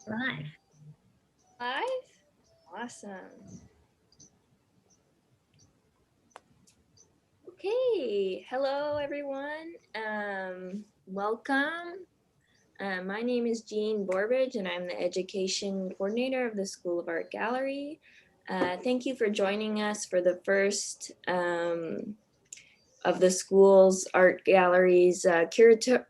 Live. Live? Awesome. Okay, hello everyone. Welcome. My name is Jean Borbridge and I'm the Education Coordinator of the School of Art Gallery. Thank you for joining us for the first of the school's art gallery's curatorial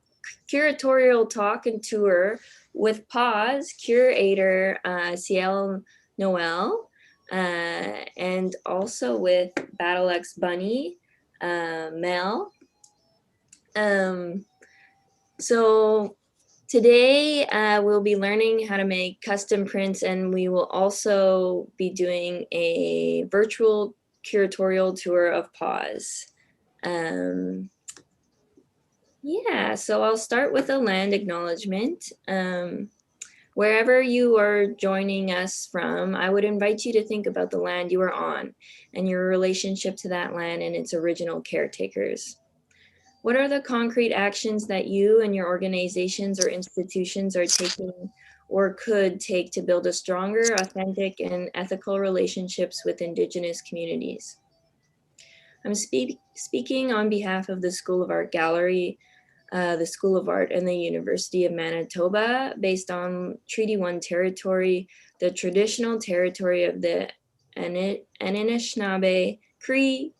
talk and tour with PAWS curator Ciel Noel, and also with BattleX Bunny, Mel. So today we'll be learning how to make custom prints, and we will also be doing a virtual curatorial tour of PAWS. Yeah, so I'll start with a land acknowledgement. Wherever you are joining us from, I would invite you to think about the land you are on and your relationship to that land and its original caretakers. What are the concrete actions that you and your organizations or institutions are taking or could take to build a stronger, authentic, and ethical relationships with Indigenous communities? I'm speaking on behalf of the School of Art Gallery, the School of Art, and the University of Manitoba, based on Treaty 1 territory, the traditional territory of the Anishinaabe, Cree,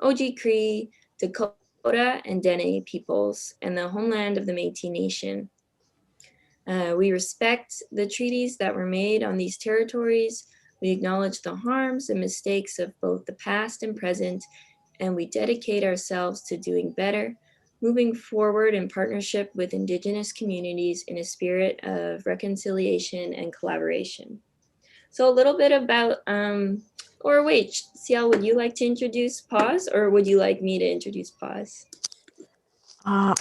Oji-Cree, Dakota, and Dene peoples, and the homeland of the Métis Nation. We respect the treaties that were made on these territories. We acknowledge the harms and mistakes of both the past and present, and we dedicate ourselves to doing better, moving forward in partnership with Indigenous communities in a spirit of reconciliation and collaboration. So a little bit about, or wait, Ciel, would you like to introduce PAWS, or would you like me to introduce PAWS? I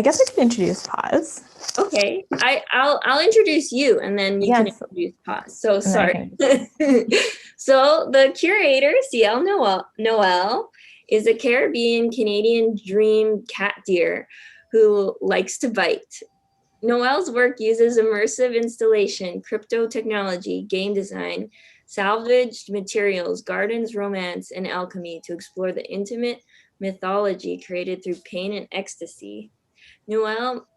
guess I could introduce PAWS. Okay, I'll introduce you, and then you can introduce PAWS. So sorry. So the curator, Ciel Noel, is a Caribbean Canadian dream cat deer who likes to bite. Noel's work uses immersive installation, crypto technology, game design, salvaged materials, gardens, romance, and alchemy to explore the intimate mythology created through pain and ecstasy. Noel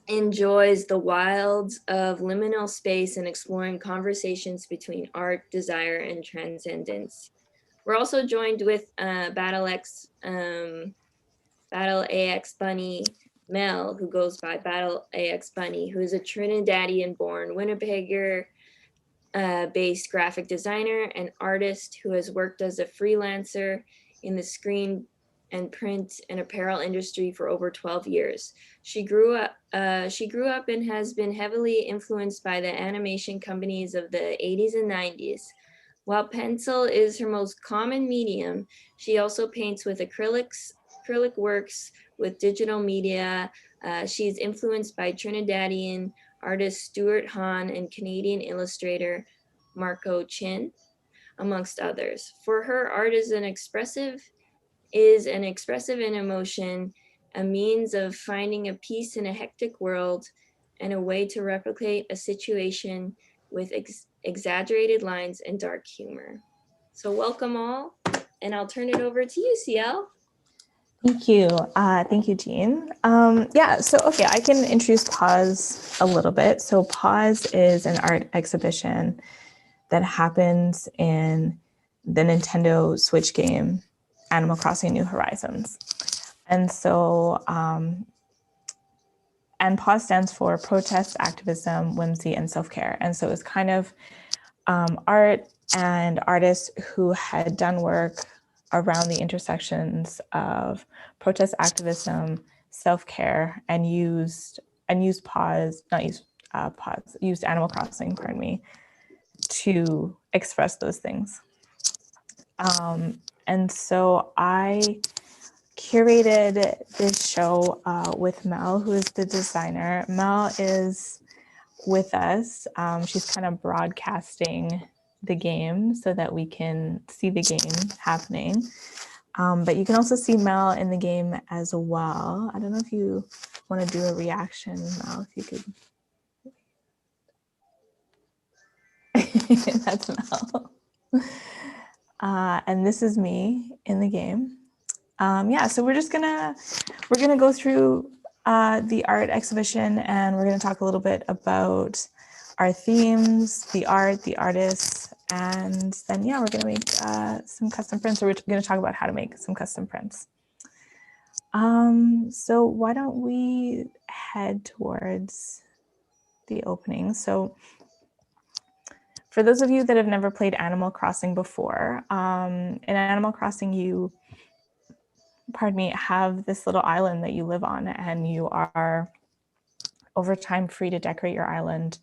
enjoys the wilds of liminal space and exploring conversations between art, desire, and transcendence. We're also joined with Battle AX Bunny Mel, who goes by Battle AX Bunny, who is a Trinidadian-born Winnipegger based graphic designer and artist who has worked as a freelancer in the screen and print and apparel industry for over 12 years. She grew up and has been heavily influenced by the animation companies of the 80s and 90s. While pencil is her most common medium, she also paints with acrylic works with digital media. She's influenced by Trinidadian artist Stuart Hahn and Canadian illustrator Marco Chin, amongst others. For her, art is an expressive in emotion, a means of finding a peace in a hectic world, and a way to replicate a situation with exaggerated lines and dark humor. So welcome all, and I'll turn it over to you, Ciel. Thank you, Jean. Okay, I can introduce PAWS a little bit. So PAWS is an art exhibition that happens in the Nintendo Switch game, Animal Crossing New Horizons. And so, and PAWS stands for Protest, Activism, Whimsy, and Self-Care. And so it's kind of art and artists who had done work around the intersections of protest activism, self-care, and used Animal Crossing, to express those things. And so I curated this show with Mel, who is the designer. Mel is with us. She's kind of broadcasting the game so that we can see the game happening. But you can also see Mel in the game as well. I don't know if you want to do a reaction, Mel, if you could. That's Mel. And this is me in the game. Yeah, so we're gonna go through the art exhibition, and we're gonna talk a little bit about our themes, the art, the artists, and then yeah, we're gonna make some custom prints, or we're gonna talk about how to make some custom prints. So why don't we head towards the opening? So for those of you that have never played Animal Crossing before, in Animal Crossing, you, pardon me, have this little island that you live on, and you are over time free to decorate your island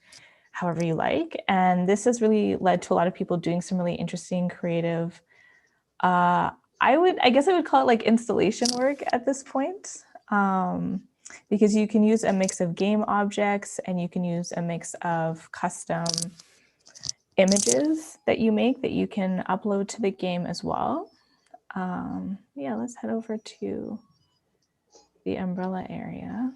however you like. And this has really led to a lot of people doing some really interesting, creative, I guess I would call it like installation work at this point, because you can use a mix of game objects and you can use a mix of custom images that you make that you can upload to the game as well. Yeah, let's head over to the umbrella area.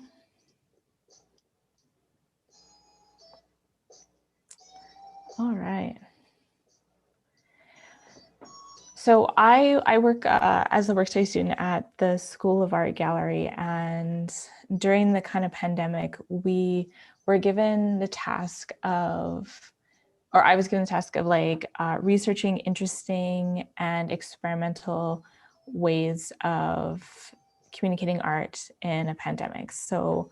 All right. So I work as a work-study student at the School of Art Gallery, and during the kind of pandemic, we were given the task of, or I was given the task of like researching interesting and experimental ways of communicating art in a pandemic. So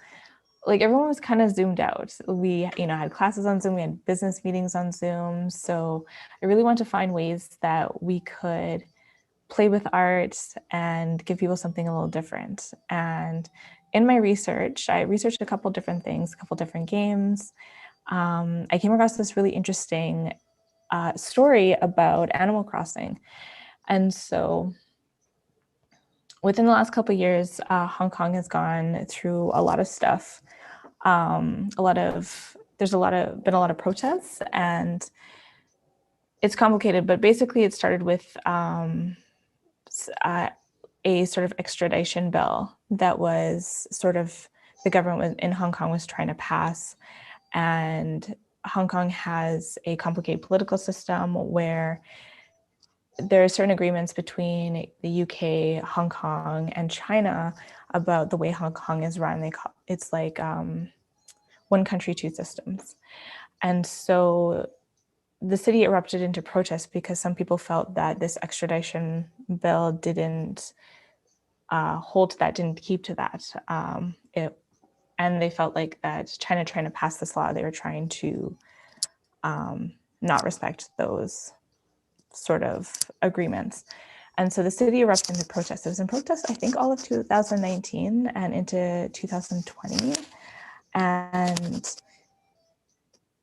like everyone was kind of zoomed out. We, had classes on Zoom, we had business meetings on Zoom. So I really want to find ways that we could play with art and give people something a little different. And in my research, I researched a couple different things, a couple different games. I came across this really interesting story about Animal Crossing. And so within the last couple of years, Hong Kong has gone through a lot of stuff. There's been a lot of protests, and it's complicated, but basically it started with a sort of extradition bill that was sort of the government in Hong Kong was trying to pass. And Hong Kong has a complicated political system where there are certain agreements between the UK, Hong Kong, and China about the way Hong Kong is run. It's like one country, two systems. And so the city erupted into protest because some people felt that this extradition bill didn't hold to that, didn't keep to that. And they felt like that China trying to pass this law, they were trying to not respect those sort of agreements. And so the city erupted into protest. It was in protest, I think, all of 2019 and into 2020. And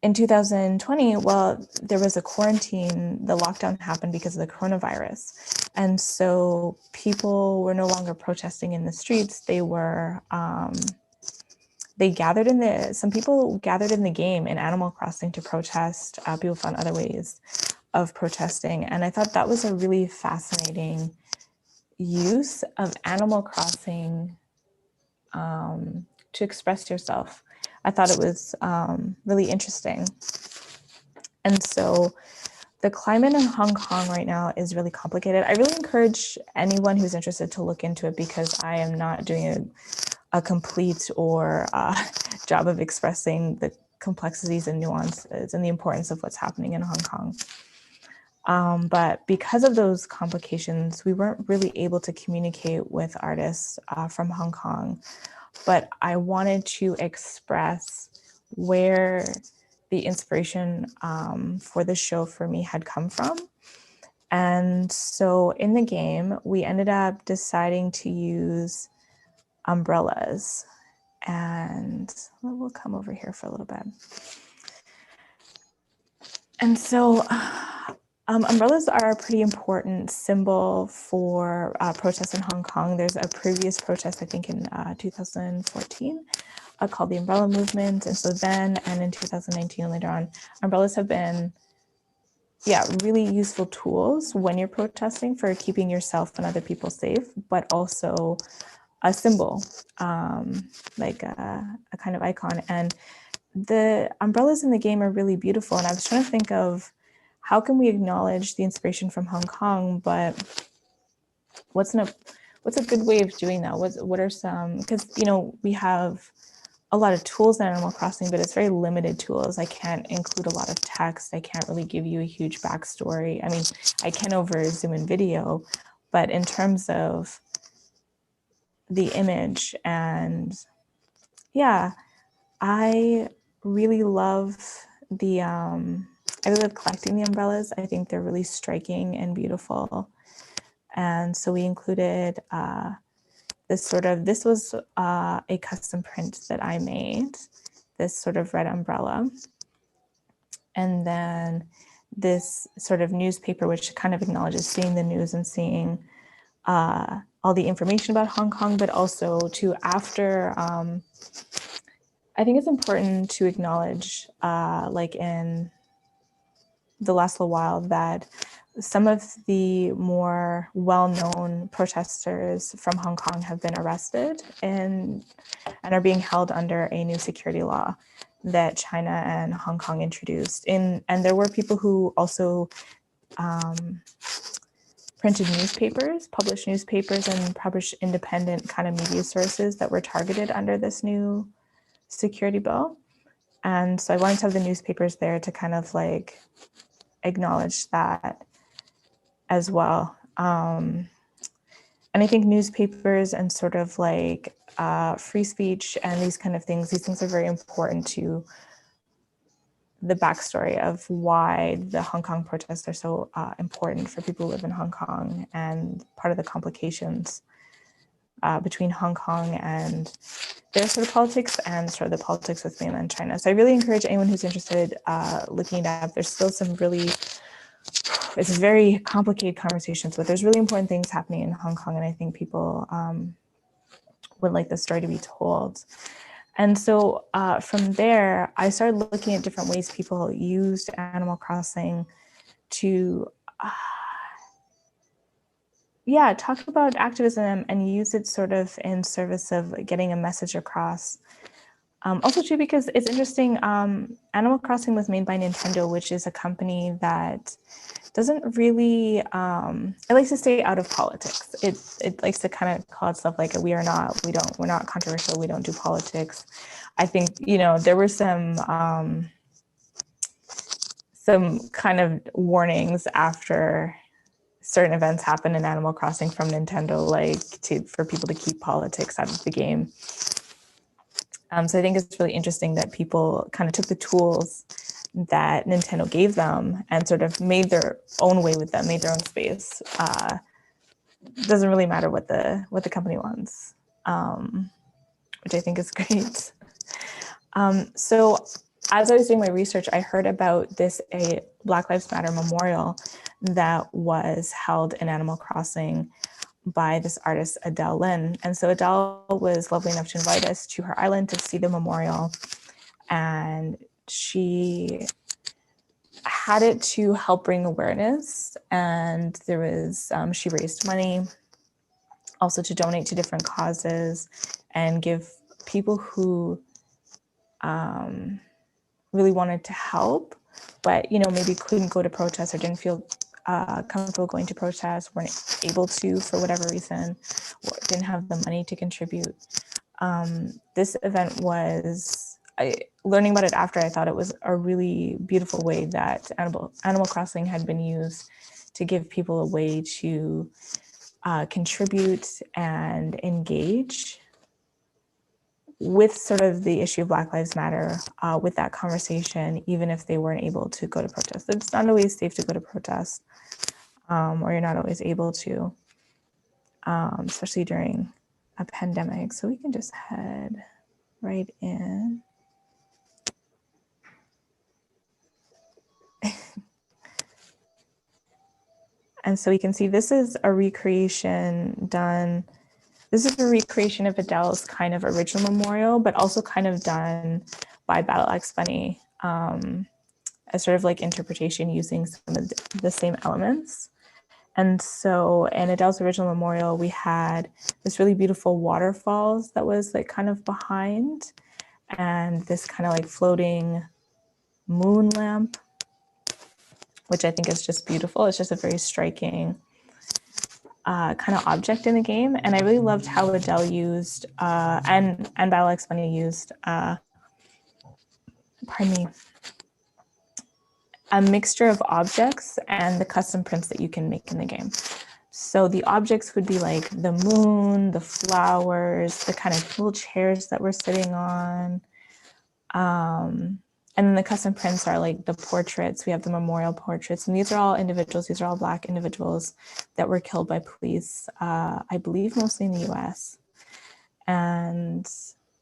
in 2020, well, there was a quarantine, the lockdown happened because of the coronavirus. And so people were no longer protesting in the streets. They were, some people gathered in the game in Animal Crossing to protest. People found other ways of protesting. And I thought that was a really fascinating use of Animal Crossing to express yourself. I thought it was really interesting. And so the climate in Hong Kong right now is really complicated. I really encourage anyone who's interested to look into it, because I am not doing a complete or job of expressing the complexities and nuances and the importance of what's happening in Hong Kong. But because of those complications, we weren't really able to communicate with artists from Hong Kong. But I wanted to express where the inspiration for the show for me had come from. And so in the game, we ended up deciding to use umbrellas. And we'll come over here for a little bit. And so umbrellas are a pretty important symbol for protests in Hong Kong. There's a previous protest, I think in 2014, called the Umbrella Movement. And so then, and in 2019 later on, umbrellas have been, really useful tools when you're protesting for keeping yourself and other people safe, but also a symbol, like a kind of icon. And the umbrellas in the game are really beautiful. And I was trying to think of how can we acknowledge the inspiration from Hong Kong, but what's a good way of doing that? What are some, because, you know, we have a lot of tools in Animal Crossing, but it's very limited tools. I can't include a lot of text. I can't really give you a huge backstory. I mean, I can over Zoom in video, but in terms of the image and yeah, I really love I really love collecting the umbrellas. I think they're really striking and beautiful. And so we included this was a custom print that I made, this sort of red umbrella. And then this sort of newspaper, which kind of acknowledges seeing the news and seeing all the information about Hong Kong, but also to after, I think it's important to acknowledge, like in the last little while, that some of the more well-known protesters from Hong Kong have been arrested and are being held under a new security law that China and Hong Kong introduced. And there were people who also printed newspapers, published newspapers, and published independent kind of media sources that were targeted under this new security bill. And so I wanted to have the newspapers there to kind of like acknowledge that as well. And I think newspapers and sort of like free speech and these kind of things, these things are very important to the backstory of why the Hong Kong protests are so important for people who live in Hong Kong, and part of the complications between Hong Kong and their sort of politics and sort of the politics with mainland China. So I really encourage anyone who's interested looking it up. There's still some really, it's very complicated conversations, but there's really important things happening in Hong Kong, and I think people would like the story to be told. And so from there, I started looking at different ways people used Animal Crossing to, talk about activism and use it sort of in service of getting a message across. Also too, because it's interesting, Animal Crossing was made by Nintendo, which is a company that doesn't really, it likes to stay out of politics. It likes to kind of call itself like, we're not controversial, we don't do politics. I think, you know, there were some kind of warnings after certain events happened in Animal Crossing from Nintendo, like for people to keep politics out of the game. So I think it's really interesting that people kind of took the tools that Nintendo gave them and sort of made their own way with them, made their own space. Doesn't really matter what the company wants, which I think is great. So as I was doing my research, I heard about a Black Lives Matter memorial that was held in Animal Crossing by this artist, Adele Lin. And so Adele was lovely enough to invite us to her island to see the memorial. And she had it to help bring awareness. And there was, she raised money also to donate to different causes and give people who really wanted to help, but, you know, maybe couldn't go to protests or didn't feel comfortable going to protests, weren't able to for whatever reason, or didn't have the money to contribute. This event was, learning about it after, I thought it was a really beautiful way that Animal Crossing had been used to give people a way to contribute and engage with sort of the issue of Black Lives Matter, with that conversation, even if they weren't able to go to protest. It's not always safe to go to protest, or you're not always able to, especially during a pandemic. So we can just head right in. And so we can see this is a recreation done. This is a recreation of Adele's kind of original memorial, but also kind of done by Battle Bunny, as sort of like interpretation using some of the same elements. And so in Adele's original memorial, we had this really beautiful waterfalls that was like kind of behind. and this kind of like floating moon lamp, which I think is just beautiful. It's just a very striking kind of object in the game. And I really loved how Adele used, and BattleX Bunny used, pardon me, a mixture of objects and the custom prints that you can make in the game. So the objects would be like the moon, the flowers, the kind of little chairs that we're sitting on. And then the custom prints are like the portraits. We have the memorial portraits, and these are all individuals. These are all Black individuals that were killed by police, I believe mostly in the US. And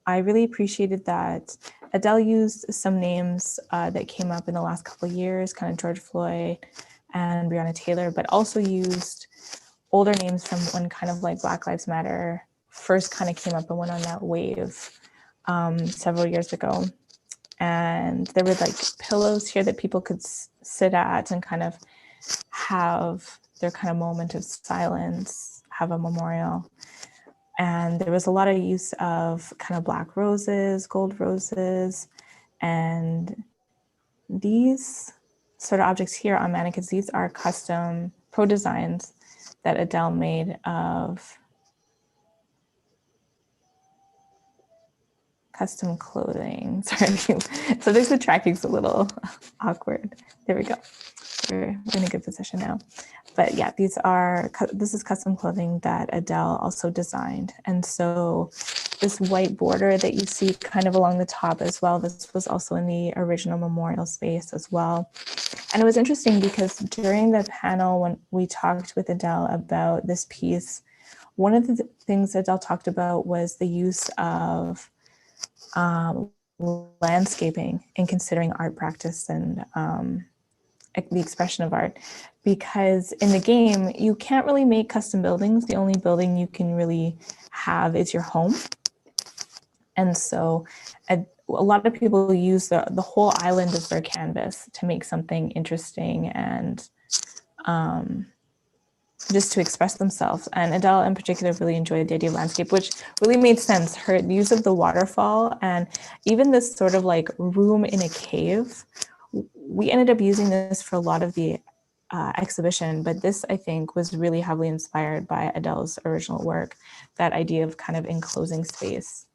I really appreciated that Adele used some names that came up in the last couple of years, kind of George Floyd and Breonna Taylor, but also used older names from when kind of like Black Lives Matter first kind of came up and went on that wave several years ago. And there were like pillows here that people could sit at and kind of have their kind of moment of silence, have a memorial. And there was a lot of use of kind of Black roses, gold roses, and these sort of objects here on mannequins, these are custom pro designs that Adele made of custom clothing. Sorry. So this the tracking's a little awkward. There we go. We're in a good position now. But yeah, this is custom clothing that Adele also designed. And so this white border that you see kind of along the top as well, this was also in the original memorial space as well. And it was interesting because during the panel when we talked with Adele about this piece, one of the things Adele talked about was the use of landscaping in considering art practice and the expression of art, because in the game you can't really make custom buildings. The only building you can really have is your home. And so a lot of people use the whole island as their canvas to make something interesting and just to express themselves. And Adele in particular really enjoyed the idea of landscape, which really made sense. Her use of the waterfall and even this sort of like room in a cave, we ended up using this for a lot of the exhibition, but this I think was really heavily inspired by Adele's original work, that idea of kind of enclosing space.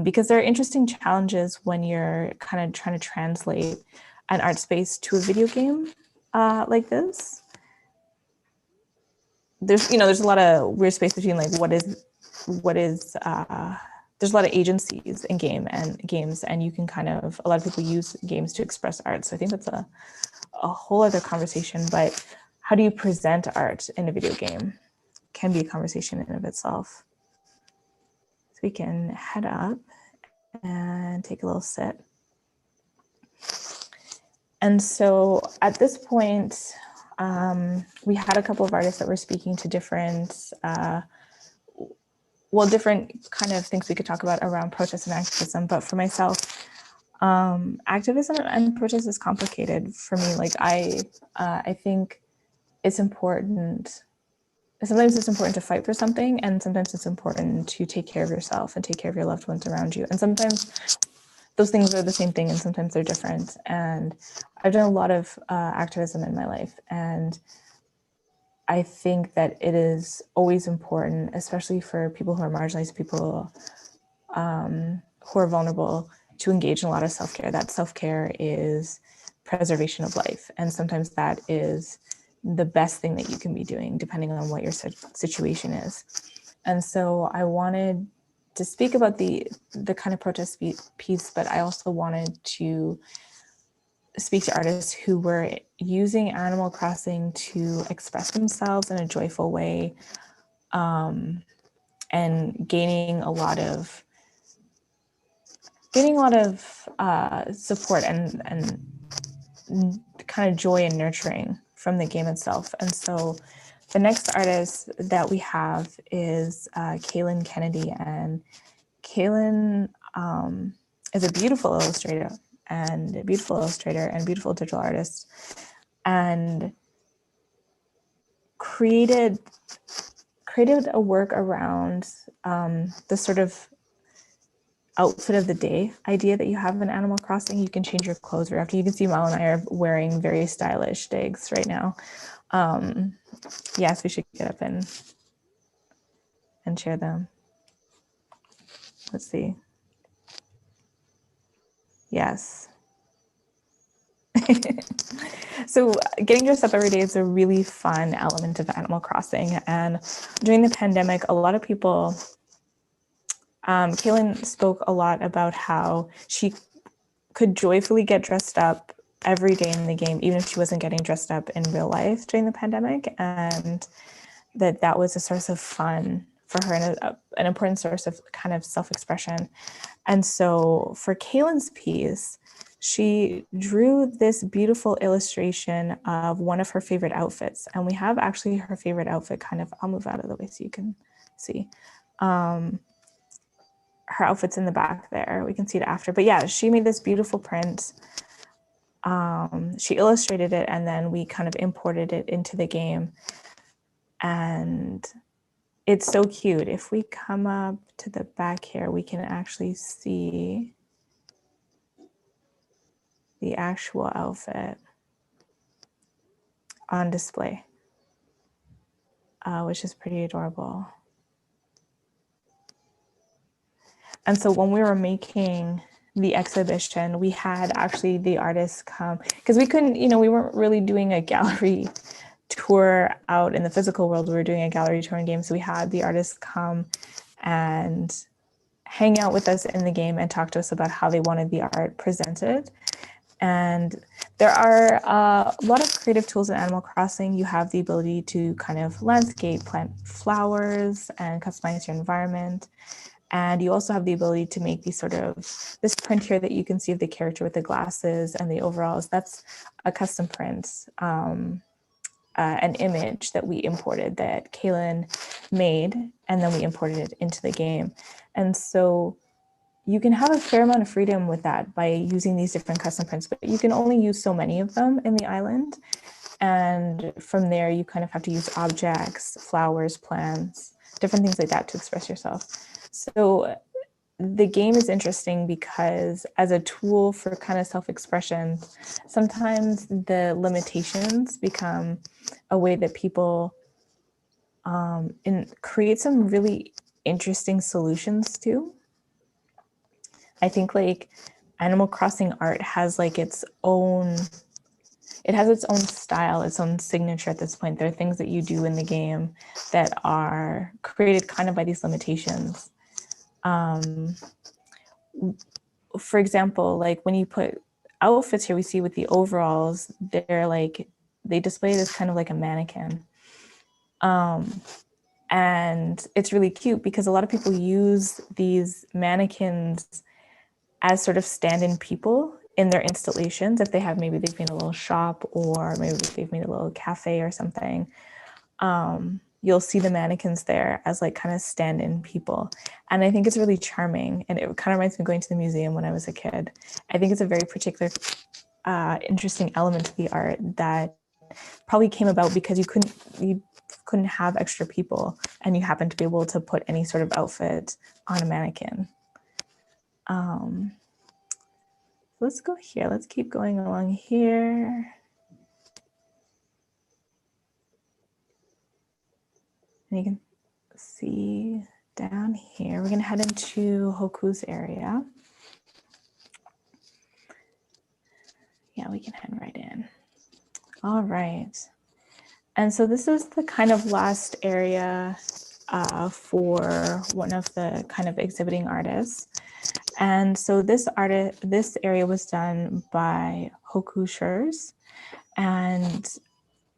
Because there are interesting challenges when you're kind of trying to translate an art space to a video game like this. There's a lot of weird space between like what is there's a lot of agencies in games, and you can kind of, a lot of people use games to express art. So I think that's a whole other conversation, but how do you present art in a video game can be a conversation in and of itself. So we can head up and take a little sit. And so at this point, we had a couple of artists that were speaking to different kind of things we could talk about around protest and activism. But for myself, activism and protest is complicated for me. Like I think it's important. Sometimes it's important to fight for something, and sometimes it's important to take care of yourself and take care of your loved ones around you. And sometimes those things are the same thing, and sometimes they're different. And I've done a lot of activism in my life, and I think that it is always important, especially for people who are marginalized, people who are vulnerable, to engage in a lot of self-care. That self-care is preservation of life. And sometimes that is the best thing that you can be doing, depending on what your situation is. And so I wanted to speak about the kind of protest piece, but I also wanted to speak to artists who were using Animal Crossing to express themselves in a joyful way, and gaining a lot of support and kind of joy and nurturing from the game itself. And so the next artist that we have is Caitlyn Kennedy, and Caitlyn is a beautiful illustrator and beautiful digital artist, and created a work around the sort of outfit of the day idea that you have in Animal Crossing. You can change your clothes right after. You can see Mel and I are wearing very stylish digs right now. Yes, we should get up and share them. Let's see. Yes. So getting dressed up every day is a really fun element of Animal Crossing. And during the pandemic, a lot of people, Caitlyn spoke a lot about how she could joyfully get dressed up every day in the game, even if she wasn't getting dressed up in real life during the pandemic. And that was a source of fun for her and an important source of kind of self-expression. And so for Caitlyn's piece, she drew this beautiful illustration of one of her favorite outfits. And we have actually her favorite outfit kind of, I'll move out of the way so you can see. Her outfit's in the back there. We can see it after. But yeah, she made this beautiful print. She illustrated it and then we kind of imported it into the game. And it's so cute. If we come up to the back here, we can actually see the actual outfit on display, which is pretty adorable. And so when we were making the exhibition, we had actually the artists come, because we couldn't, we weren't really doing a gallery tour out in the physical world. We were doing a gallery tour in game. So we had the artists come and hang out with us in the game and talk to us about how they wanted the art presented. And there are a lot of creative tools in Animal Crossing. You have the ability to kind of landscape, plant flowers, and customize your environment. And you also have the ability to make these this print here that you can see of the character with the glasses and the overalls. That's a custom print, an image that we imported that Caitlyn made, and then we imported it into the game. And so you can have a fair amount of freedom with that by using these different custom prints, but you can only use so many of them in the island. And from there, you kind of have to use objects, flowers, plants, different things like that to express yourself. So the game is interesting because as a tool for kind of self-expression, sometimes the limitations become a way that people create some really interesting solutions to. I think like Animal Crossing art has like its own style, its own signature at this point. There are things that you do in the game that are created kind of by these limitations. For example, like when you put outfits here, we see with the overalls, they display it as kind of like a mannequin. And it's really cute because a lot of people use these mannequins as sort of stand-in people in their installations. If they've made a little shop or maybe they've made a little cafe or something, you'll see the mannequins there as like kind of stand-in people. And I think it's really charming. And it kind of reminds me of going to the museum when I was a kid. I think it's a very particular, interesting element to the art that probably came about because you couldn't have extra people and you happened to be able to put any sort of outfit on a mannequin. Let's go here. Let's keep going along here. And you can see down here, we're going to head into Hoku's area. Yeah, we can head right in. All right. And so this is the kind of last area for one of the kind of exhibiting artists. And so this area was done by Hoku Shurs. And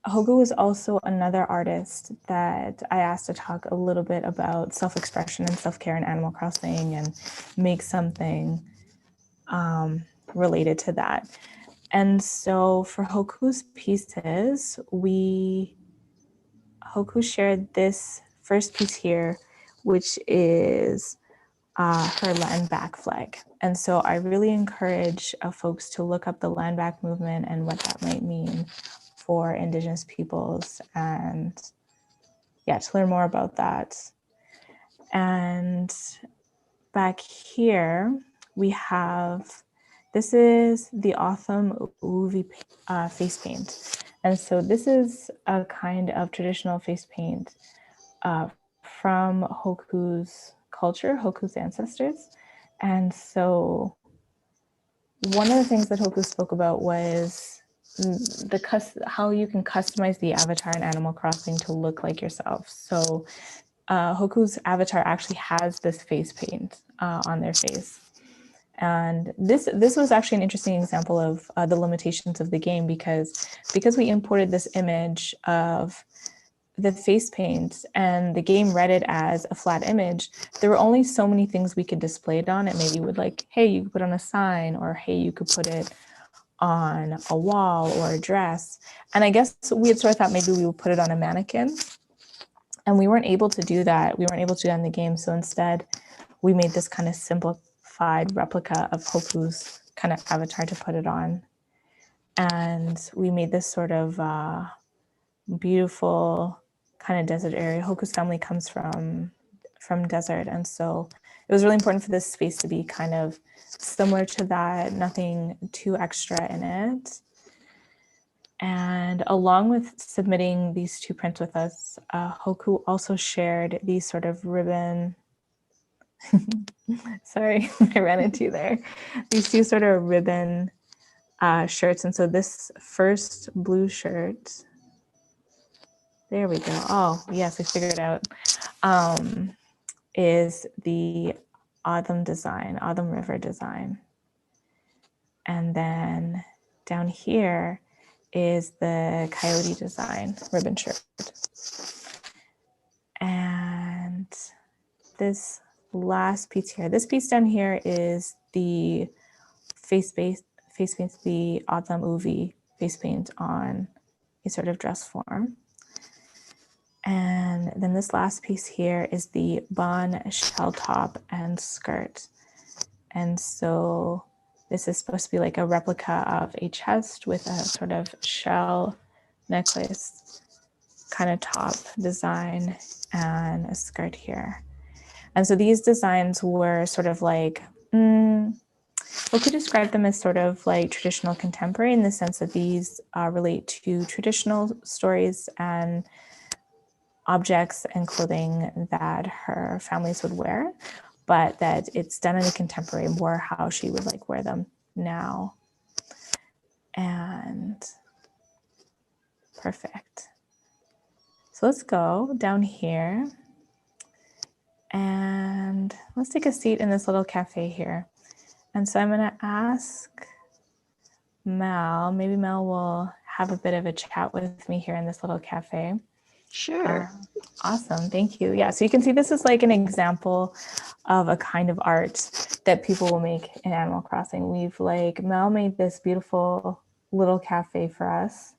Hoku was also another artist that I asked to talk a little bit about self-expression and self-care in Animal Crossing and make something related to that. And so for Hoku's pieces, Hoku shared this first piece here, which is her land back flag. And so I really encourage folks to look up the land back movement and what that might mean for Indigenous peoples, and to learn more about that. And back here, we have, this is the Autumn Uvi face paint. And so this is a kind of traditional face paint from Hoku's culture, Hoku's ancestors. And so one of the things that Hoku spoke about was how you can customize the avatar in Animal Crossing to look like yourself. So Hoku's avatar actually has this face paint on their face. And this was actually an interesting example of the limitations of the game because we imported this image of the face paint and the game read it as a flat image, there were only so many things we could display it on. It maybe would like, hey, you could put on a sign, or hey, you could put it on a wall or a dress. And I guess we had sort of thought maybe we would put it on a mannequin. And we weren't able to do that. We weren't able to do that in the game. So instead, we made this kind of simplified replica of Hoku's kind of avatar to put it on. And we made this sort of beautiful kind of desert area. Hoku's family comes from desert. And so it was really important for this space to be kind of similar to that, nothing too extra in it. And along with submitting these two prints with us, Hoku also shared these sort of ribbon, sorry, I ran into you there, these two sort of ribbon shirts. And so this first blue shirt, there we go. Oh, yes, I figured it out. Is the Autumn design, Autumn River design. And then down here is the Coyote design ribbon shirt. And this last piece here, this piece down here is the face paint, the Autumn Uvi face paint on a sort of dress form. And then this last piece here is the Bon shell top and skirt. And so this is supposed to be like a replica of a chest with a sort of shell necklace kind of top design and a skirt here. And so these designs were sort of like, we could describe them as sort of like traditional contemporary in the sense that these relate to traditional stories and objects and clothing that her families would wear, but that it's done in a contemporary, more how she would like wear them now. And perfect. So let's go down here and let's take a seat in this little cafe here. And so I'm gonna ask Mel, maybe Mel will have a bit of a chat with me here in this little cafe. Sure. Awesome, thank you. Yeah, so you can see this is like an example of a kind of art that people will make in Animal Crossing. Mel made this beautiful little cafe for us.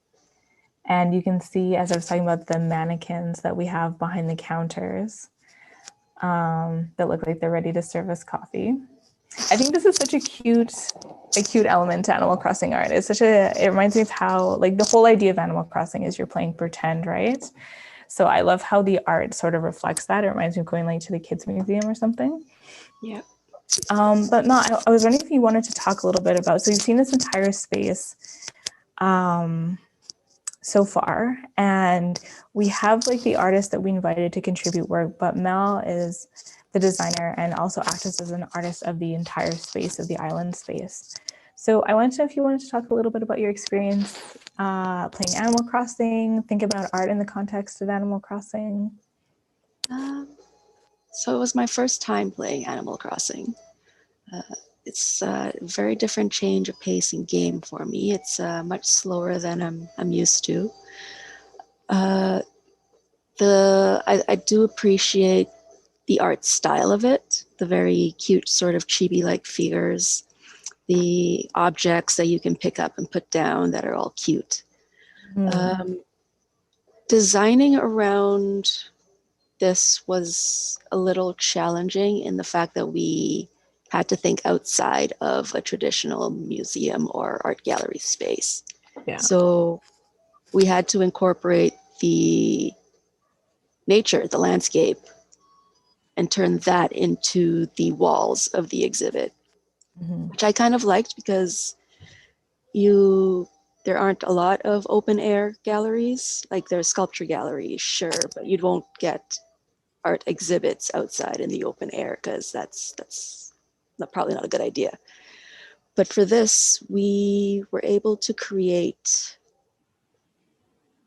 And you can see, as I was talking about, the mannequins that we have behind the counters that look like they're ready to serve us coffee. I think this is such a cute element to Animal Crossing art. It reminds me of how, like, the whole idea of Animal Crossing is you're playing pretend, right? So I love how the art sort of reflects that. It reminds me of going like to the kids museum or something. Yeah. But Mel, I was wondering if you wanted to talk a little bit about, so you've seen this entire space so far, and we have like the artist that we invited to contribute work, but Mel is the designer and also acts as an artist of the entire space, of the island space. So I wanted to know if you wanted to talk a little bit about your experience playing Animal Crossing, think about art in the context of Animal Crossing. So it was my first time playing Animal Crossing. It's a very different change of pace and game for me. It's much slower than I'm used to. I do appreciate the art style of it, the very cute sort of chibi-like figures, the objects that you can pick up and put down that are all cute. Designing around this was a little challenging in the fact that we had to think outside of a traditional museum or art gallery space. Yeah. So we had to incorporate the nature, the landscape, and turn that into the walls of the exhibit, Mhm. which I kind of liked because there aren't a lot of open air galleries. Like there's sculpture galleries, sure, but you won't get art exhibits outside in the open air because that's probably not a good idea. But for this, we were able to create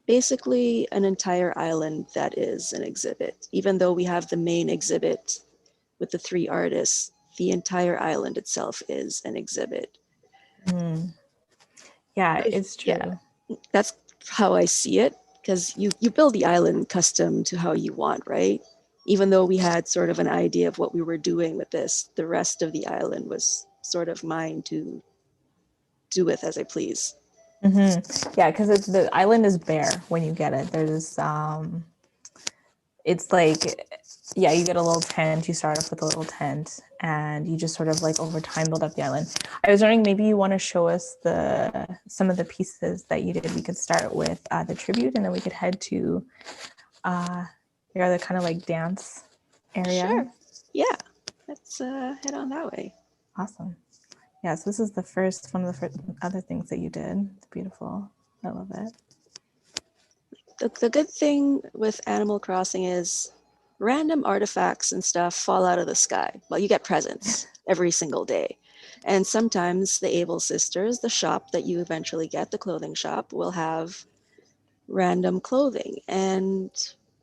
basically an entire island that is an exhibit. Even though we have the main exhibit with the 3 artists, the entire island itself is an exhibit. Mm. Yeah, it's true. Yeah, that's how I see it, because you build the island custom to how you want, right? Even though we had sort of an idea of what we were doing with this, the rest of the island was sort of mine to do with as I please. Yeah, because the island is bare when you get it. There's it's like, yeah, you get a little tent. You start off with a little tent, and you just sort of like over time build up the island. I was wondering, maybe you want to show us some of the pieces that you did. We could start with the tribute, and then we could head to your other kind of like dance area. Sure. Yeah, let's head on that way. Awesome. Yeah, so this is one of the first other things that you did. It's beautiful. I love it. The good thing with Animal Crossing is random artifacts and stuff fall out of the sky. Well, you get presents every single day. And sometimes the Able Sisters, the shop that you eventually get, the clothing shop, will have random clothing. And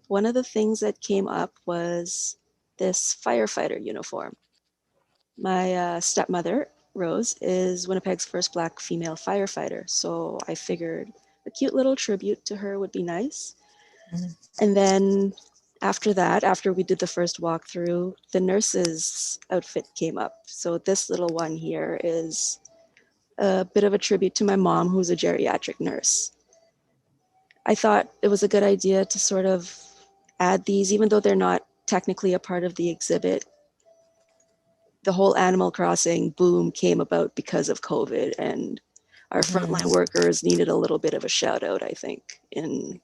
one of the things that came up was this firefighter uniform. My stepmother, Rose, is Winnipeg's first Black female firefighter. So I figured a cute little tribute to her would be nice. Mhm. And then after that, after we did the first walkthrough, the nurse's outfit came up. So this little one here is a bit of a tribute to my mom, who's a geriatric nurse. I thought it was a good idea to sort of add these, even though they're not technically a part of the exhibit. The whole Animal Crossing boom came about because of COVID, and our frontline workers needed a little bit of a shout out, I think, in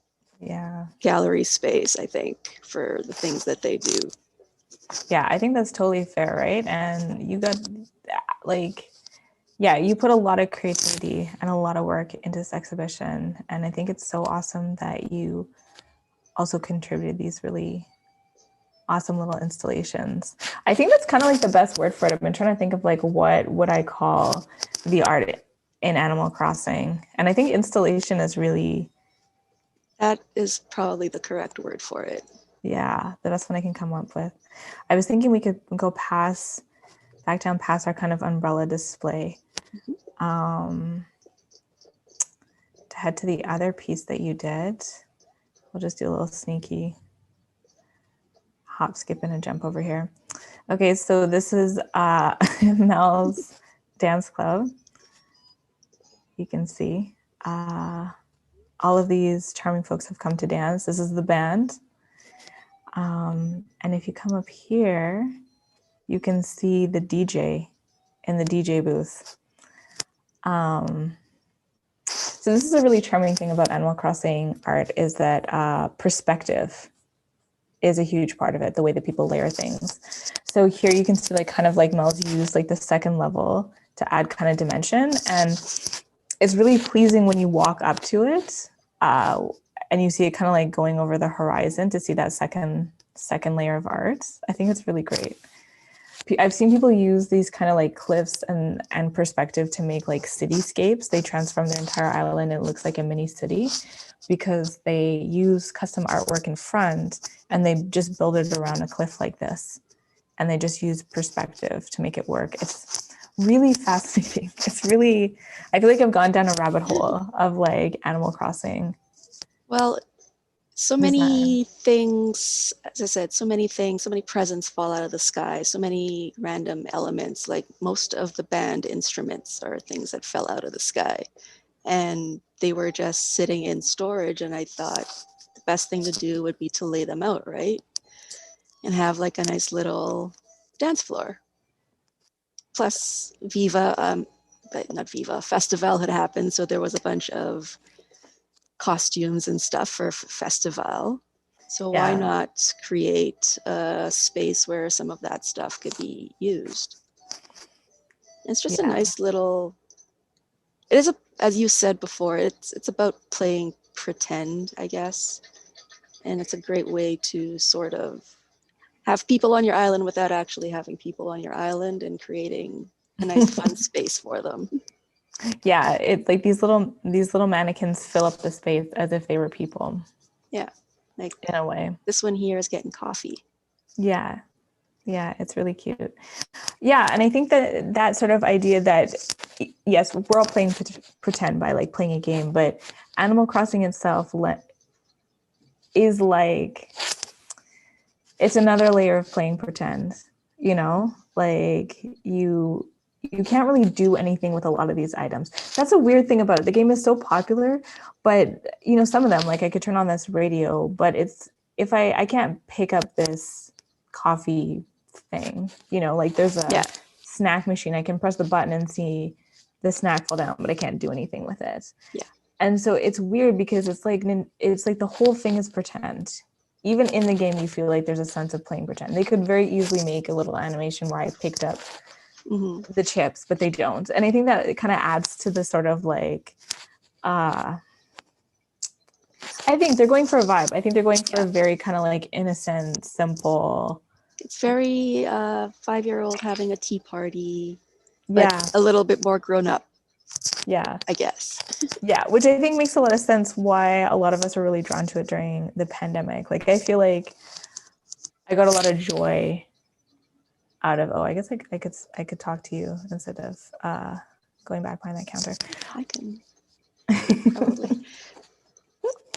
gallery space, I think, for the things that they do. Yeah, I think that's totally fair, right? And you got like, yeah, you put a lot of creativity and a lot of work into this exhibition. And I think it's so awesome that you also contributed these really awesome little installations. I think that's kind of like the best word for it. I've been trying to think of like what would I call the art in Animal Crossing. And I think installation is really... That is probably the correct word for it. Yeah, the best one I can come up with. I was thinking we could go back down past our kind of umbrella display to head to the other piece that you did. We'll just do a little sneaky hop, skip, and a jump over here. Okay, so this is Mel's dance club. You can see all of these charming folks have come to dance. This is the band. And if you come up here, you can see the DJ in the DJ booth. So this is a really charming thing about Animal Crossing art, is that perspective is a huge part of it, the way that people layer things. So here you can see like kind of like Mel's used like the second level to add kind of dimension. And it's really pleasing when you walk up to it and you see it kind of like going over the horizon to see that second layer of art. I think it's really great. I've seen people use these kind of like cliffs and perspective to make like cityscapes. They transform their entire island. It looks like a mini city because they use custom artwork in front and they just build it around a cliff like this. And they just use perspective to make it work. It's really fascinating. It's really, I feel like I've gone down a rabbit hole of like Animal Crossing. Well, so many things, as I said, so many presents fall out of the sky, so many random elements, like most of the band instruments are things that fell out of the sky. And they were just sitting in storage, and I thought the best thing to do would be to lay them out, right? And have like a nice little dance floor. Plus Festival had happened, so there was a bunch of costumes and stuff for Festival. So why Yeah. not create a space where some of that stuff could be used? It's just a Yeah. nice little, it is, as you said before, it's about playing pretend, I guess. And it's a great way to sort of have people on your island without actually having people on your island, and creating a nice fun space for them. Yeah, it's like these little mannequins fill up the space as if they were people. Yeah, like in a way. this one here is getting coffee. Yeah, it's really cute. Yeah, and I think that sort of idea that, yes, we're all playing pretend by like playing a game, but Animal Crossing itself is like, it's another layer of playing pretend, you know, like you can't really do anything with a lot of these items. That's a weird thing about it. The game is so popular, but you know, some of them, like I could turn on this radio, but it's, if I can't pick up this coffee thing, you know, like there's a snack machine. I can press the button and see the snack fall down, but I can't do anything with it. Yeah. And so it's weird because it's like the whole thing is pretend. Even in the game, you feel like there's a sense of playing pretend. They could very easily make a little animation where I picked up the chips, but they don't. And I think that it kind of adds to the sort of like, I think they're going for a vibe. I think they're going for a very kind of like innocent, simple. It's very 5-year-old having a tea party, but a little bit more grown up. Yeah. I guess. Yeah, which I think makes a lot of sense why a lot of us are really drawn to it during the pandemic. Like I feel like I got a lot of joy out of, I guess I could talk to you instead of going back behind that counter. I can probably.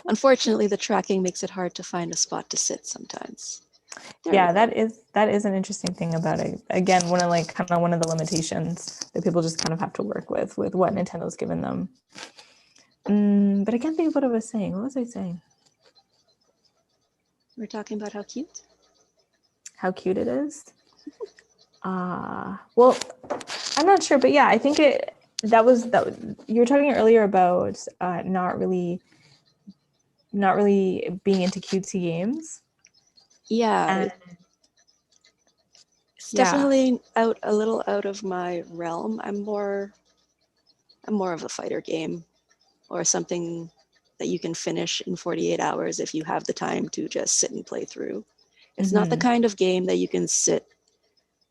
Unfortunately, the tracking makes it hard to find a spot to sit sometimes. Yeah, that is an interesting thing about it. Again, one of the limitations that people just kind of have to work with what Nintendo's given them. But I can't think of what I was saying. What was I saying? We're talking about how cute. How cute it is. Well, I'm not sure, but yeah, I think that you were talking earlier about not really being into cutesy games. Yeah. It's definitely a little out of my realm. I'm more of a fighter game, or something that you can finish in 48 hours if you have the time to just sit and play through. It's not the kind of game that you can sit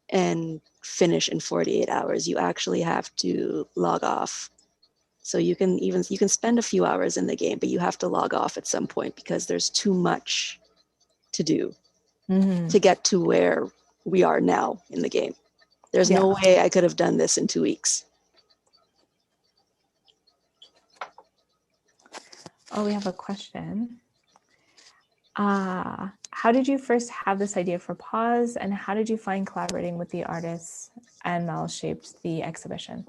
and finish in 48 hours. You actually have to log off. So you can spend a few hours in the game, but you have to log off at some point because there's too much to do to get to where we are now in the game. There's no way I could have done this in 2 weeks. Oh, we have a question. How did you first have this idea for PAWS, and how did you find collaborating with the artists and Mel shaped the exhibition?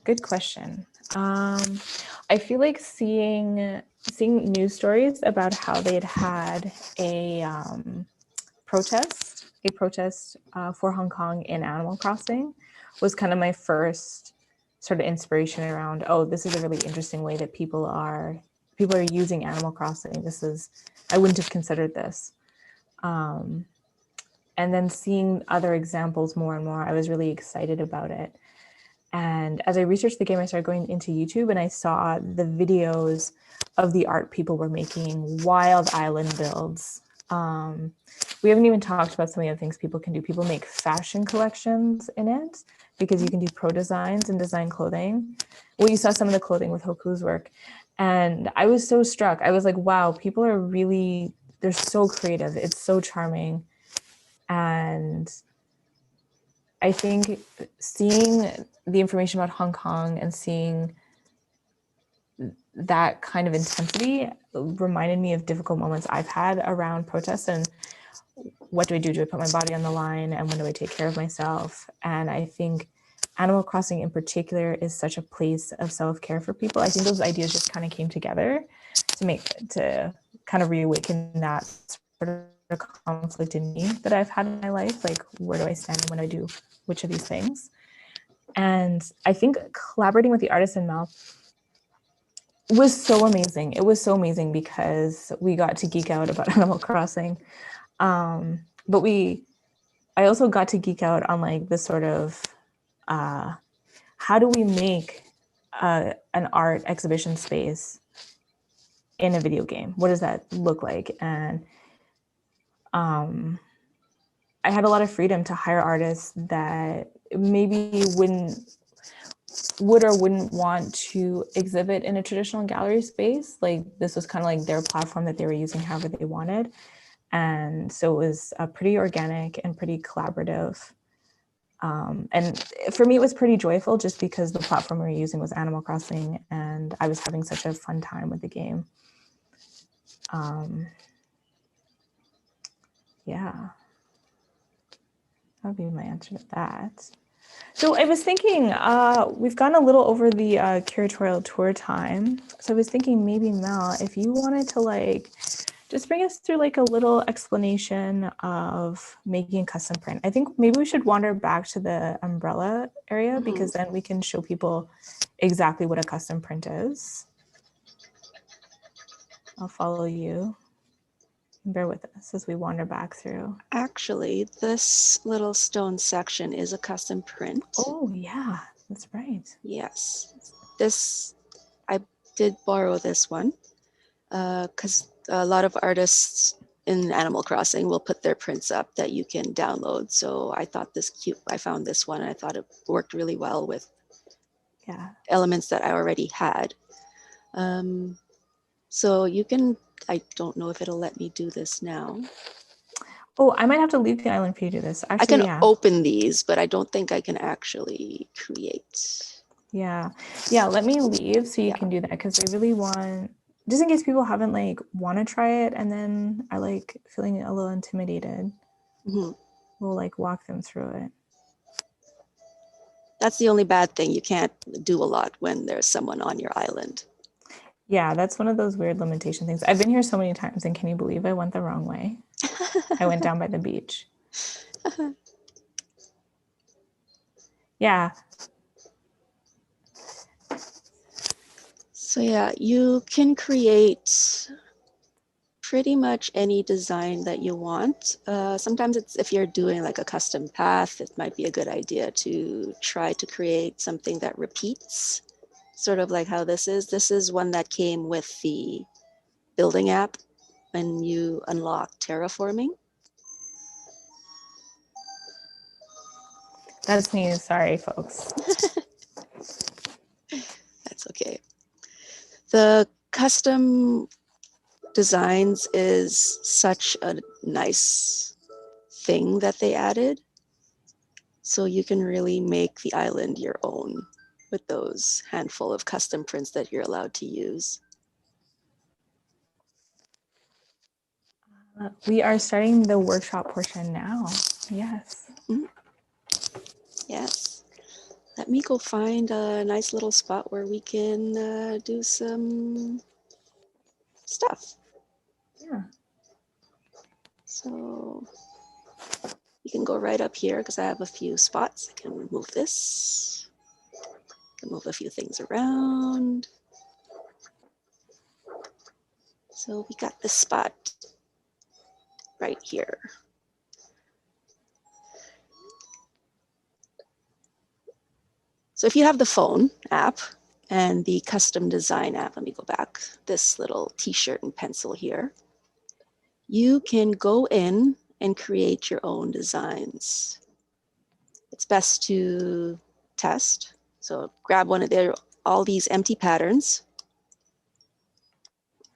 Good question. I feel like seeing news stories about how they'd had a protest for Hong Kong in Animal Crossing was kind of my first sort of inspiration around, this is a really interesting way that people are using Animal Crossing. I wouldn't have considered this. And then seeing other examples more and more, I was really excited about it. And as I researched the game, I started going into YouTube and I saw the videos of the art people were making, wild island builds. We haven't even talked about some of the other things people can do. People make fashion collections in it because you can do pro designs and design clothing. Well, you saw some of the clothing with Hoku's work. And I was so struck. I was like, wow, people are really, they're so creative. It's so charming. And I think seeing the information about Hong Kong and seeing that kind of intensity reminded me of difficult moments I've had around protests and what do I do? Do I put my body on the line? And when do I take care of myself? And I think Animal Crossing in particular is such a place of self-care for people. I think those ideas just kind of came together to kind of reawaken that sort of conflict in me that I've had in my life. Like, where do I stand when I do which of these things? And I think collaborating with the artist and Mel was so amazing. It was so amazing because we got to geek out about Animal Crossing. But I also got to geek out on like the sort of, how do we make an art exhibition space in a video game? What does that look like? And I had a lot of freedom to hire artists that maybe would or wouldn't want to exhibit in a traditional gallery space. Like this was kind of like their platform that they were using however they wanted. And so it was pretty organic and pretty collaborative. And for me, it was pretty joyful just because the platform we were using was Animal Crossing and I was having such a fun time with the game. Yeah, that would be my answer to that. So I was thinking, we've gone a little over the curatorial tour time. So I was thinking maybe Mel, if you wanted to like, just bring us through like a little explanation of making a custom print. I think maybe we should wander back to the umbrella area because then we can show people exactly what a custom print is. I'll follow you. Bear with us as we wander back through. Actually, this little stone section is a custom print. Oh yeah, that's right. Yes, I did borrow this one because a lot of artists in Animal Crossing will put their prints up that you can download. So I thought I found this one and I thought it worked really well with elements that I already had. So you can, I don't know if it'll let me do this now. Oh, I might have to leave the island for you to do this. Actually, I can open these, but I don't think I can actually create. Yeah, let me leave so you can do that because I really want, just in case people haven't like want to try it and then are like feeling a little intimidated. We'll like walk them through it. That's the only bad thing. You can't do a lot when there's someone on your island. Yeah, that's one of those weird limitation things. I've been here so many times and can you believe I went the wrong way? I went down by the beach. Yeah. So yeah, you can create pretty much any design that you want. Sometimes it's if you're doing like a custom path, it might be a good idea to try to create something that repeats, sort of like how this is. This is one that came with the building app when you unlock terraforming. That's me. Sorry, folks. That's okay. The custom designs is such a nice thing that they added. So you can really make the island your own with those handful of custom prints that you're allowed to use. We are starting the workshop portion now. Yes. Yes. Let me go find a nice little spot where we can do some stuff. Yeah. So you can go right up here because I have a few spots. I can remove this. I can move a few things around. So we got this spot right here. So if you have the phone app and the custom design app, let me go back, this little t-shirt and pencil here, you can go in and create your own designs. It's best to test. So grab one of all these empty patterns.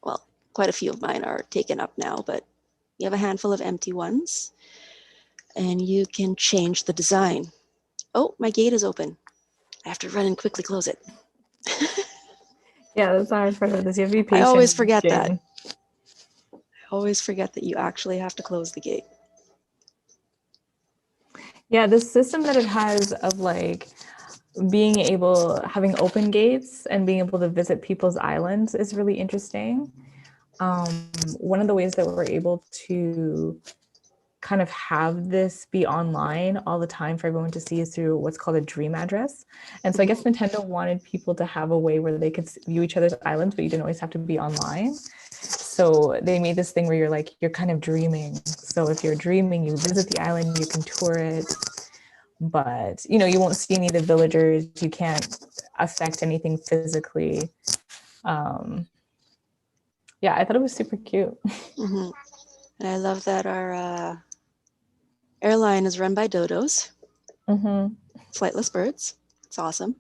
Well, quite a few of mine are taken up now, but you have a handful of empty ones and you can change the design. Oh, my gate is open. I have to run and quickly close it. Yeah, that's the hard part of this. You have to be patient. I always forget that. I always forget that you actually have to close the gate. Yeah, the system that it has of like having open gates and being able to visit people's islands is really interesting. One of the ways that we're able to kind of have this be online all the time for everyone to see is through what's called a dream address. And so I guess Nintendo wanted people to have a way where they could view each other's islands, but you didn't always have to be online. So they made this thing where you're kind of dreaming. So if you're dreaming, you visit the island, you can tour it, but you won't see any of the villagers. You can't affect anything physically. Yeah, I thought it was super cute. Mm-hmm. And I love that our airline is run by dodos, flightless birds. It's awesome.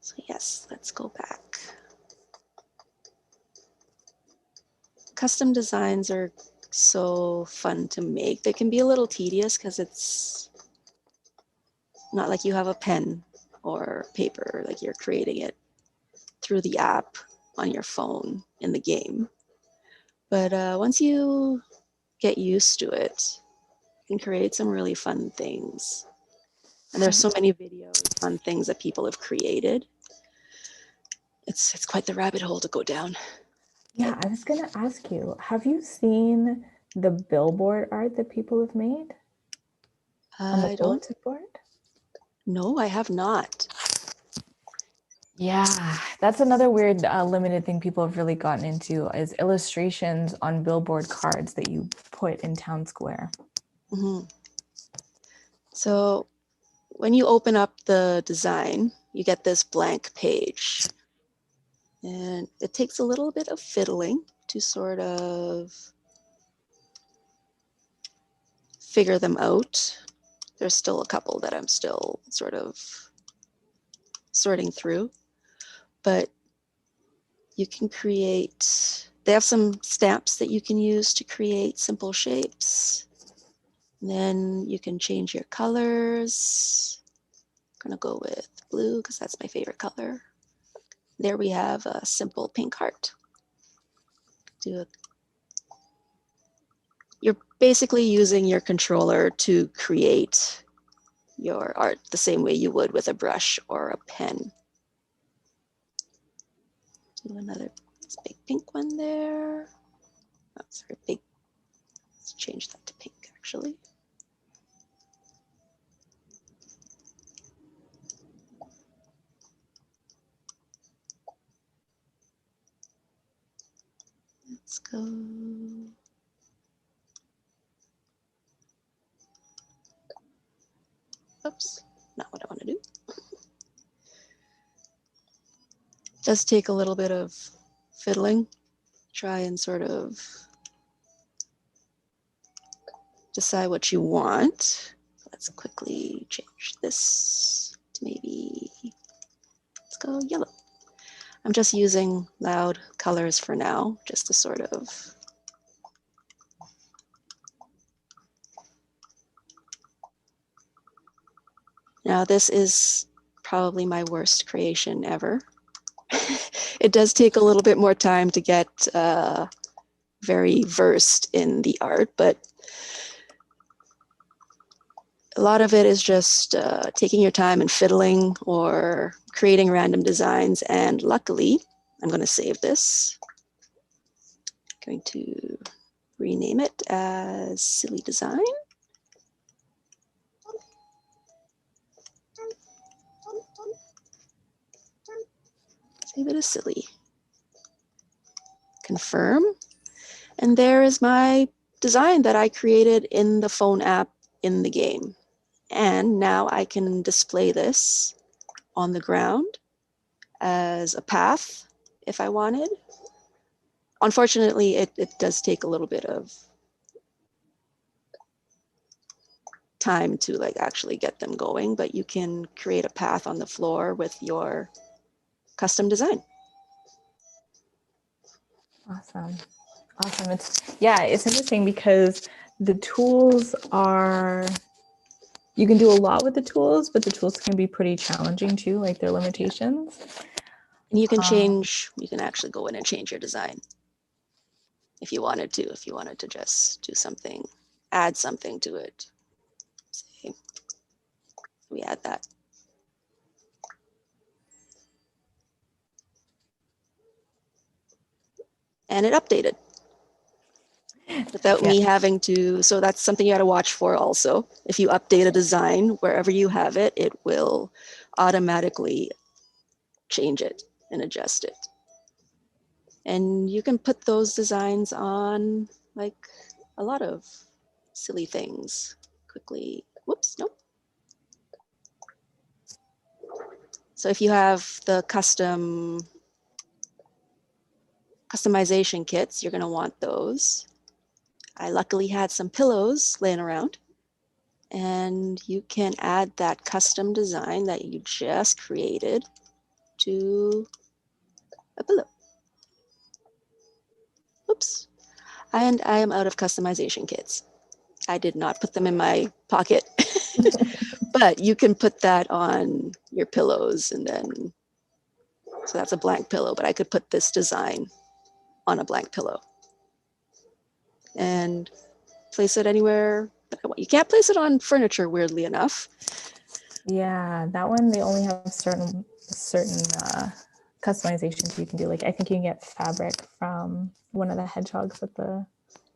So yes, let's go back. Custom designs are so fun to make. They can be a little tedious because it's not like you have a pen or paper, like you're creating it through the app on your phone in the game. But once you get used to it, you can create some really fun things. And there's so many videos on things that people have created. It's quite the rabbit hole to go down. Yeah, I was gonna ask you, have you seen the billboard art that people have made on the I don't. bulletin board? No, I have not. Yeah, that's another weird limited thing people have really gotten into is illustrations on billboard cards that you put in town square. Mm-hmm. So when you open up the design, you get this blank page. And it takes a little bit of fiddling to sort of figure them out. There's still a couple that I'm still sort of sorting through, but you can create, they have some stamps that you can use to create simple shapes. And then you can change your colors. I'm gonna go with blue because that's my favorite color. There we have a simple pink heart. You're basically using your controller to create your art the same way you would with a brush or a pen. Do another big pink one there. Oh, sorry, big. Let's change that to pink actually. Let's go. Oops, not what I want to do. It does take a little bit of fiddling. Try and sort of decide what you want. Let's quickly change this to maybe, let's go yellow. I'm just using loud colors for now, just to sort of now this is probably my worst creation ever. It does take a little bit more time to get very versed in the art, but a lot of it is just taking your time and fiddling or creating random designs. And luckily, I'm going to save this. I'm going to rename it as Silly Design. Save it as Silly. Confirm. And there is my design that I created in the phone app in the game. And now I can display this on the ground as a path if I wanted. Unfortunately, it does take a little bit of time to like actually get them going, but you can create a path on the floor with your custom design. Awesome. Awesome. It's interesting because the tools are, you can do a lot with the tools, but the tools can be pretty challenging too, like their limitations. And you can change, you can actually go in and change your design if you wanted to just do something, add something to it. Say, we add that. and it updated without me having to. So that's something you got to watch for also. If you update a design, wherever you have it, it will automatically change it and adjust it. And you can put those designs on like a lot of silly things quickly. Whoops, nope. So if you have the customization kits, you're going to want those. I luckily had some pillows laying around, and you can add that custom design that you just created to a pillow. Oops. And I am out of customization kits. I did not put them in my pocket, but you can put that on your pillows, and then, so that's a blank pillow, but I could put this design on a blank pillow and place it anywhere that I want. You can't place it on furniture, weirdly enough. Yeah, that one, they only have certain customizations you can do. Like I think you can get fabric from one of the hedgehogs at the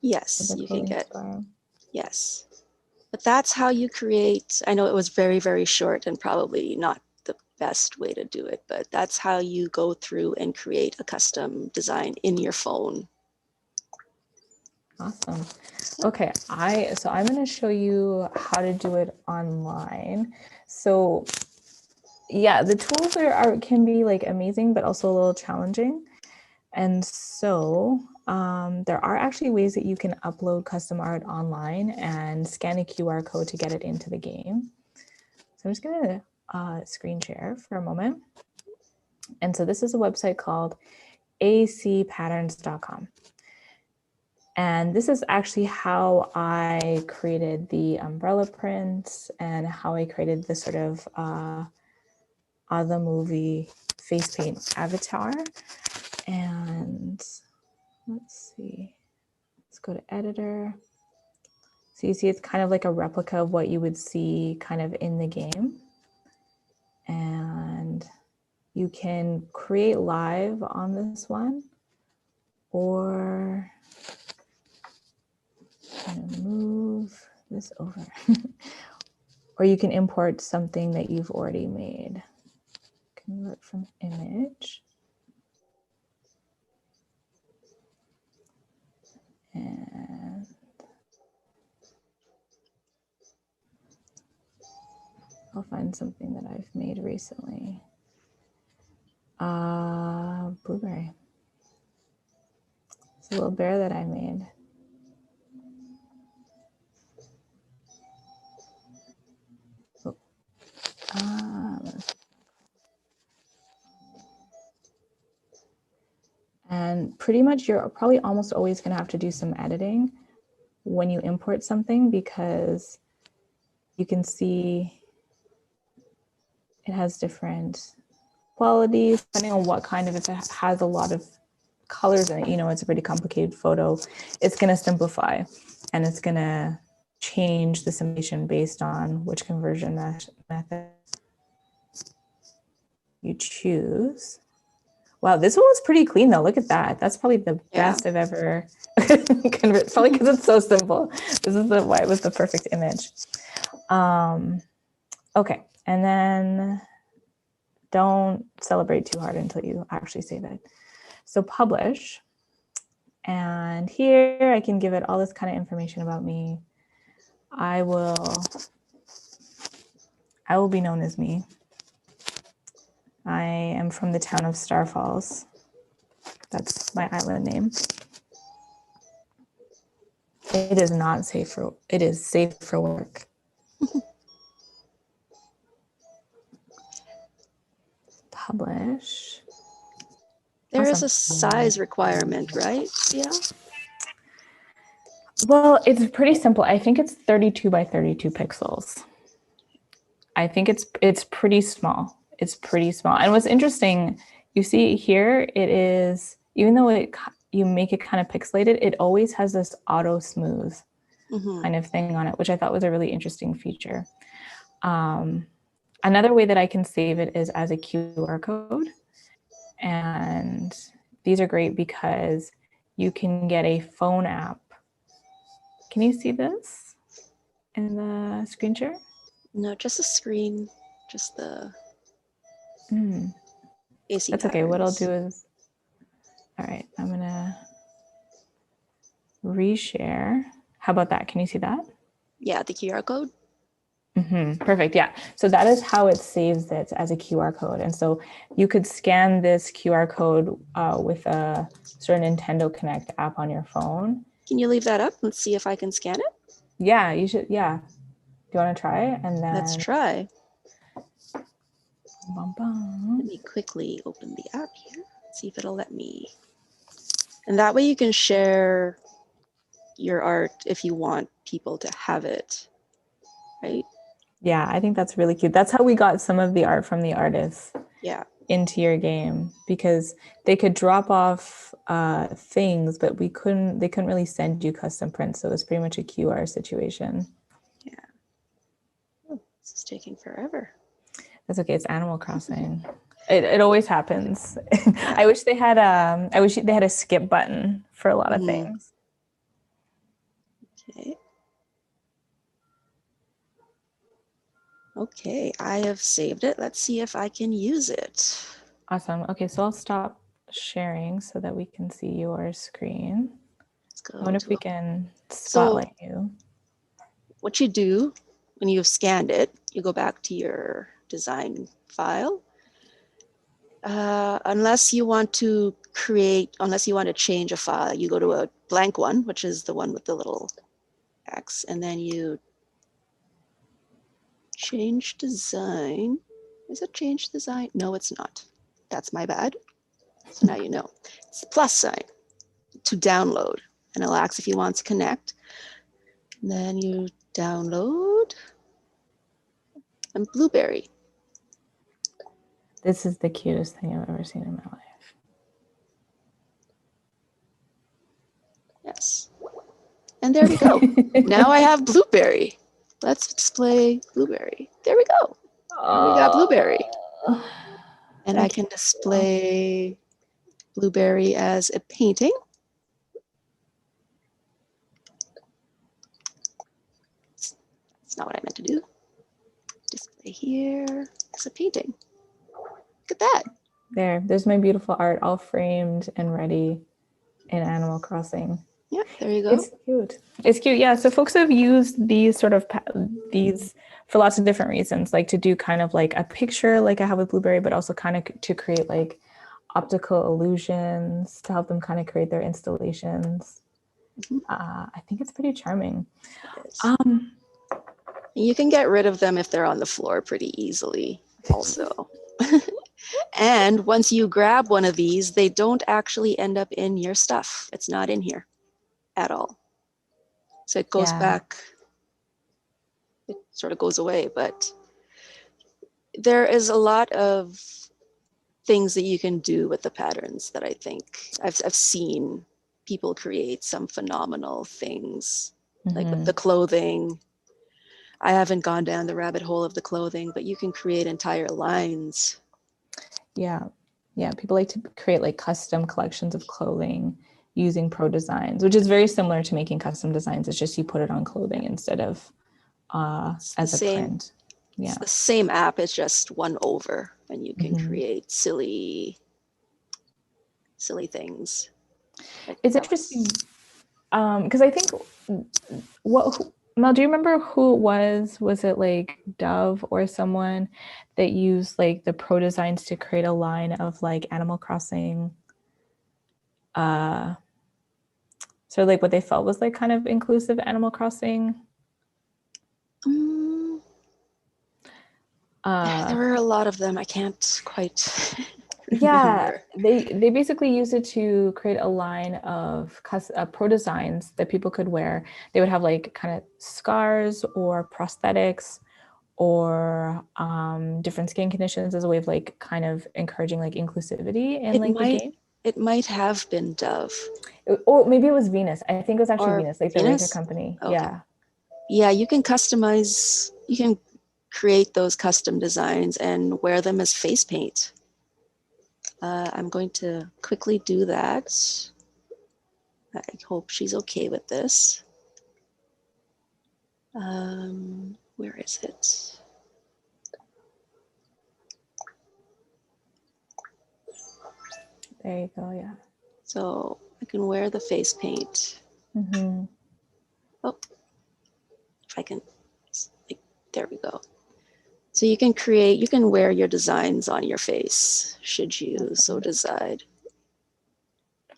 Yes, you can get, store. yes. But that's how you create, I know it was very, very short and probably not the best way to do it, but that's how you go through and create a custom design in your phone. Awesome. Okay, so I'm going to show you how to do it online. So yeah, the tools can be like amazing, but also a little challenging. And so there are actually ways that you can upload custom art online and scan a QR code to get it into the game. So I'm just going to screen share for a moment. And so this is a website called acpatterns.com. And this is actually how I created the umbrella prints and how I created the sort of the movie face paint avatar. And let's see, let's go to editor. So you see it's kind of like a replica of what you would see kind of in the game. And you can create live on this one, or I'm gonna move this over. Or you can import something that you've already made. Convert from image. And I'll find something that I've made recently. Blueberry. It's a little bear that I made. Oh. And pretty much you're probably almost always going to have to do some editing when you import something, because you can see it has different qualities depending on what kind of, if it has a lot of colors in it, you know, it's a pretty complicated photo, it's going to simplify and it's going to change the summation based on which conversion method you choose. Wow, this one was pretty clean though. Look at that. That's probably the best I've ever converted, probably because it's so simple. This is why it was the perfect image. Okay, and then don't celebrate too hard until you actually save it. So publish, and here I can give it all this kind of information about me. I will be known as me. I am from the town of Star Falls. That's my island name. It is not safe for, it is safe for work. Publish. There is a size requirement, right? Yeah. Well, it's pretty simple. I think it's 32 by 32 pixels. I think it's pretty small. It's pretty small. And what's interesting, you see here, it is, even though you make it kind of pixelated, it always has this auto smooth kind of thing on it, which I thought was a really interesting feature. Another way that I can save it is as a QR code. And these are great because you can get a phone app. Can you see this in the screen share? No, just the screen, just the Mm, AC that's okay. What I'll patterns. do is, all right, I'm gonna reshare. How about that? Can you see that? Yeah, the QR code. Perfect. Yeah. So that is how it saves it as a QR code. And so you could scan this QR code with a sort of Nintendo Connect app on your phone. Can you leave that up? Let's see if I can scan it. Yeah, you should. Yeah. Do you want to try it? And then Let's try. Bum, bum. Let me quickly open the app here. See if it'll let me. And that way you can share your art if you want people to have it, right? Yeah, I think that's really cute. That's how we got some of the art from the artists Yeah. into your game, because they could drop off things, but they couldn't really send you custom prints. So it was pretty much a QR situation. Yeah. Oh, this is taking forever. That's okay. It's Animal Crossing. It always happens. I wish they had a skip button for a lot of things. Okay. Okay, I have saved it. Let's see if I can use it. Awesome. Okay, so I'll stop sharing so that we can see your screen. Let's go. I wonder if we can spotlight you. What you do when you've scanned it, you go back to your design file. Unless you want to change a file, you go to a blank one, which is the one with the little X, and then you change design. Is it change design? No, it's not. That's my bad. So now you know. It's the plus sign to download, and it'll ask if you want to connect. And then you download and Blueberry. This is the cutest thing I've ever seen in my life. Yes. And there we go. Now I have Blueberry. Let's display Blueberry. There we go. Now we got Blueberry. And I can display Blueberry as a painting. That's not what I meant to do. Display here as a painting. Look at that. There's my beautiful art all framed and ready in Animal Crossing. Yeah, there you go. It's cute. It's cute. Yeah. So folks have used these sort of these for lots of different reasons, like to do kind of like a picture like I have with Blueberry, but also kind of to create like optical illusions to help them kind of create their installations. I think it's pretty charming. You can get rid of them if they're on the floor pretty easily also. And once you grab one of these, they don't actually end up in your stuff. It's not in here at all. So it goes back, it sort of goes away, but there is a lot of things that you can do with the patterns that I think I've seen people create some phenomenal things, like with the clothing. I haven't gone down the rabbit hole of the clothing, but you can create entire lines. Yeah. Yeah. People like to create like custom collections of clothing using pro designs, which is very similar to making custom designs. It's just you put it on clothing instead of as a print. Yeah. It's the same app, it's just one over, and you can create silly things. It's interesting because I think Mel, do you remember who it was? Was it like Dove or someone that used like the pro designs to create a line of like Animal Crossing? So like what they felt was like kind of inclusive Animal Crossing. There were a lot of them. I can't quite remember. Yeah, they basically used it to create a line of pro designs that people could wear. They would have like kind of scars or prosthetics or different skin conditions as a way of like kind of encouraging like inclusivity in the game. It might have been Dove. Or maybe it was Venus. I think it was actually Venus, like the Venus? razor company. Okay. Yeah. Yeah, you can customize, you can create those custom designs and wear them as face paint. I'm going to quickly do that. I hope she's okay with this. Where is it? There you go. Yeah. So I can wear the face paint. Mm-hmm. Oh, if I can, there we go. So you can wear your designs on your face, should you so decide.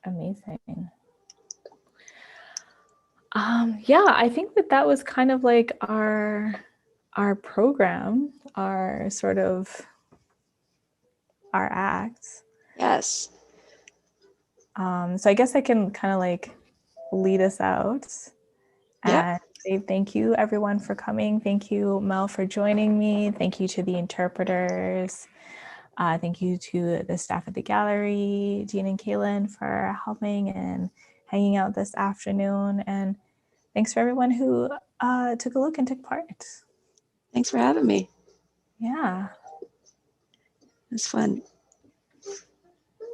Amazing. Yeah, I think that was kind of like our program, our sort of our acts. Yes. So I guess I can kind of like lead us out and say thank you everyone for coming. Thank you, Mel, for joining me. Thank you to the interpreters. Thank you to the staff at the gallery, Dean and Caitlyn, for helping and hanging out this afternoon. And thanks for everyone who took a look and took part. Thanks for having me. Yeah. It was fun.